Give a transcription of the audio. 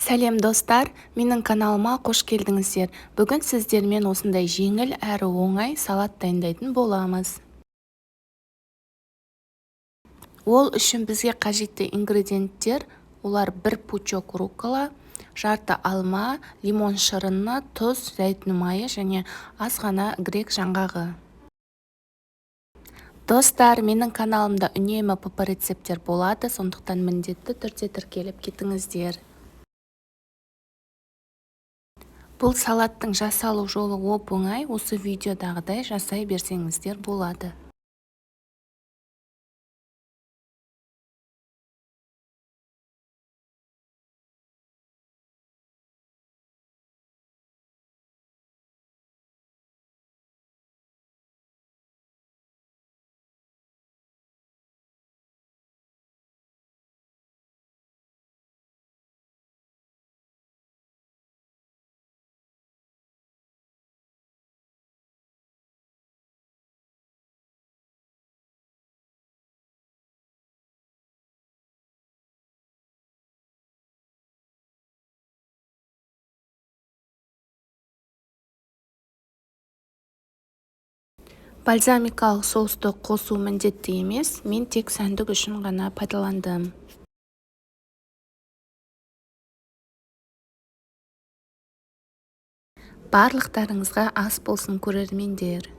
Сәлем достар, менің каналыма қош келдіңіздер. Бүгін сіздермен осындай жеңіл әрі оңай салат дайындайтын боламыз. Ол үшін бізге қажетті ингредиенттер, олар 1 пучок руккола, жарты алма, лимон шырыны, тұз, зәйтүн майы және аз ғана грек жаңғағы. Достар, менің каналымда үнемі pp рецепттер болады, сондықтан міндетті түрде тіркеліп кетіңіздер. Бұл салаттың жасалу жолы оп-оңай, осы видеодағыдай жасай берсеңіздер болады. Бальзамикалық соусты қосу міндетті емес, мен тек сәндік үшін ғана пайдаландым. Барлықтарыңызға ас болсын, көрермендер.